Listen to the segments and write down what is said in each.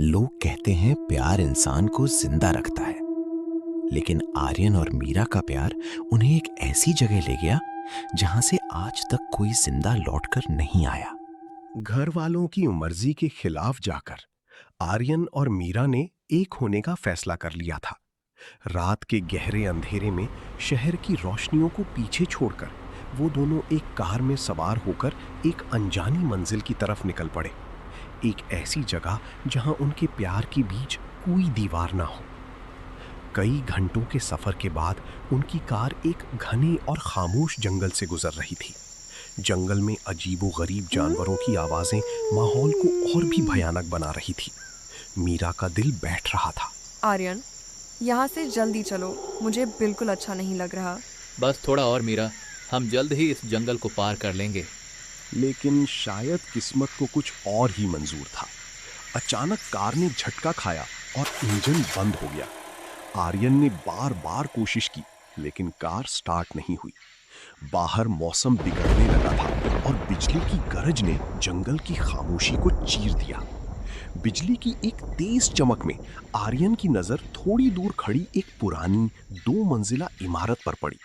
लोग कहते हैं प्यार इंसान को जिंदा रखता है, लेकिन आर्यन और मीरा का प्यार उन्हें एक ऐसी जगह ले गया जहां से आज तक कोई जिंदा लौटकर नहीं आया। घर वालों की मर्जी के खिलाफ जाकर आर्यन और मीरा ने एक होने का फैसला कर लिया था। रात के गहरे अंधेरे में शहर की रोशनियों को पीछे छोड़कर वो दोनों एक कार में सवार होकर एक अनजानी मंजिल की तरफ निकल पड़े। एक ऐसी जगह जहां उनके प्यार के बीच कोई दीवार ना हो। कई घंटों के सफर के बाद उनकी कार एक घने और खामोश जंगल से गुजर रही थी। जंगल में अजीबो-गरीब जानवरों की आवाजें माहौल को और भी भयानक बना रही थी। मीरा का दिल बैठ रहा था। आर्यन, यहाँ से जल्दी चलो, मुझे बिल्कुल अच्छा नहीं लग रहा। बस थोड़ा और मीरा, हम जल्द ही इस जंगल को पार कर लेंगे। लेकिन शायद किस्मत को कुछ और ही मंजूर था। अचानक कार ने झटका खाया और इंजन बंद हो गया। आर्यन ने बार बार कोशिश की, लेकिन कार स्टार्ट नहीं हुई। बाहर मौसम बिगड़ने लगा था और बिजली की गरज ने जंगल की खामोशी को चीर दिया। बिजली की एक तेज चमक में आर्यन की नजर थोड़ी दूर खड़ी एक पुरानी 2 मंजिला इमारत पर पड़ी।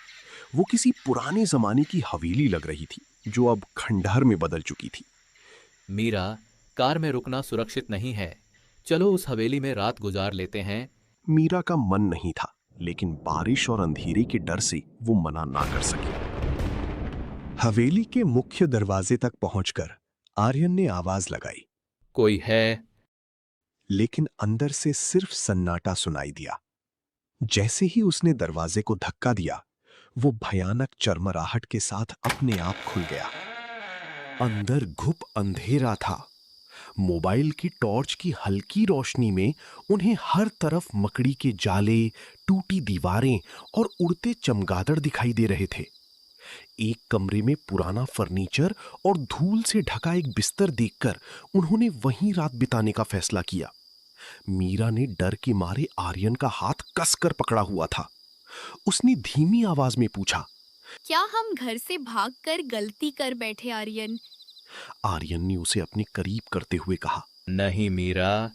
वो किसी पुराने जमाने की हवेली लग रही थी, जो अब खंडहर में बदल चुकी थी। मीरा, कार में रुकना सुरक्षित नहीं है, चलो उस हवेली में रात गुजार लेते हैं। मीरा का मन नहीं था, लेकिन बारिश और अंधेरे के डर से वो मना ना कर सकी। हवेली के मुख्य दरवाजे तक पहुंचकर आर्यन ने आवाज लगाई, कोई है? लेकिन अंदर से सिर्फ सन्नाटा सुनाई दिया। जैसे ही उसने दरवाजे को धक्का दिया, वो भयानक चरमराहट के साथ अपने आप खुल गया। अंदर घुप अंधेरा था। मोबाइल की टॉर्च की हल्की रोशनी में उन्हें हर तरफ मकड़ी के जाले, टूटी दीवारें और उड़ते चमगादड़ दिखाई दे रहे थे। एक कमरे में पुराना फर्नीचर और धूल से ढका एक बिस्तर देखकर उन्होंने वहीं रात बिताने का फैसला किया। मीरा ने डर के मारे आर्यन का हाथ कसकर पकड़ा हुआ था। उसने धीमी आवाज में पूछा, क्या हम घर से भागकर गलती कर बैठे आर्यन? आर्यन ने उसे अपने करीब करते हुए कहा, नहीं मीरा,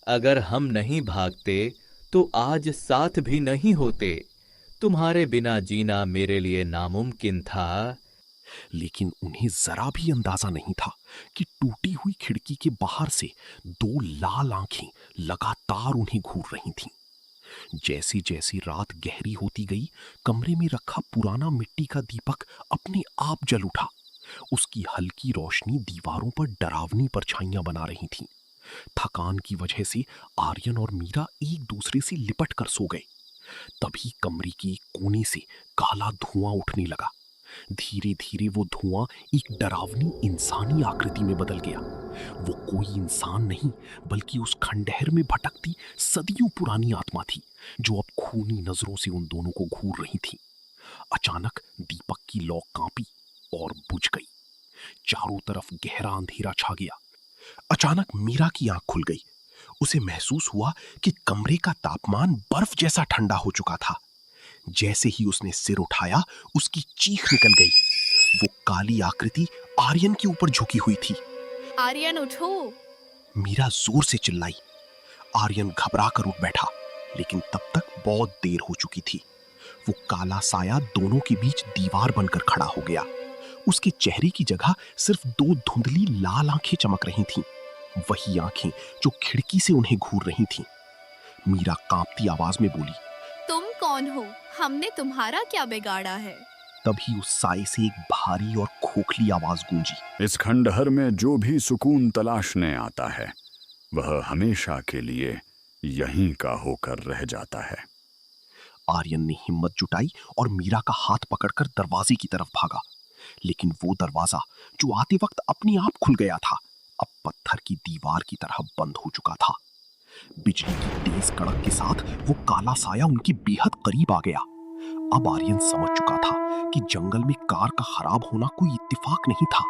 अगर हम नहीं भागते तो आज साथ भी नहीं होते। तुम्हारे बिना जीना मेरे लिए नामुमकिन था। लेकिन उन्हें जरा भी अंदाजा नहीं था कि टूटी हुई खिड़की के बाहर से 2 लाल आंखें लगातार उन्हें घूर रही थीं। जैसी जैसी रात गहरी होती गई, कमरे में रखा पुराना मिट्टी का दीपक अपने आप जल उठा। उसकी हल्की रोशनी दीवारों पर डरावनी परछाइयां बना रही थी। थकान की वजह से आर्यन और मीरा एक दूसरे से लिपट कर सो गए। तभी कमरे के एक कोने से काला धुआं उठने लगा। धीरे धीरे वो धुआं एक डरावनी इंसानी आकृति में बदल गया। वो कोई इंसान नहीं, बल्कि उस खंडहर में भटकती सदियों पुरानी आत्मा थी, जो अब खूनी नजरों से उन दोनों को घूर रही थी। अचानक दीपक की लौ कांपी और बुझ गई। चारों तरफ गहरा अंधेरा छा गया। अचानक मीरा की आंख खुल गई। उसे महसूस हुआ कि कमरे का तापमान बर्फ जैसा ठंडा हो चुका था। जैसे ही उसने सिर उठाया, उसकी चीख निकल गई। वो काली आकृति आर्यन के ऊपर झुकी हुई थी। आर्यन उठो! मीरा जोर से चिल्लाई। आर्यन घबरा कर उठ बैठा, लेकिन तब तक बहुत देर हो चुकी थी। वो काला साया दोनों के बीच दीवार बनकर खड़ा हो गया। उसके चेहरे की जगह सिर्फ 2 धुंधली लाल आंखें चमक रही थीं, वही आंखें जो खिड़की से उन्हें घूर रही थीं। मीरा कांपती आवाज में बोली, तुम कौन हो? हमने तुम्हारा क्या बिगाड़ा है? तभी उस साए से एक भारी और खोखली आवाज गूंजी, इस खंडहर में जो भी सुकून तलाशने आता है, वह हमेशा के लिए यहीं का होकर रह जाता है। आर्यन ने हिम्मत जुटाई और मीरा का हाथ पकड़कर दरवाजे की तरफ भागा। लेकिन वो दरवाजा, जो आते वक्त अपने आप खुल गया था, अब पत्थर की दीवार की तरह बंद हो चुका था। बिजली की तेज कड़क के साथ वो काला साया उनके बेहद करीब आ गया। अब आर्यन समझ चुका था कि जंगल में कार का खराब होना कोई इत्तेफाक नहीं था।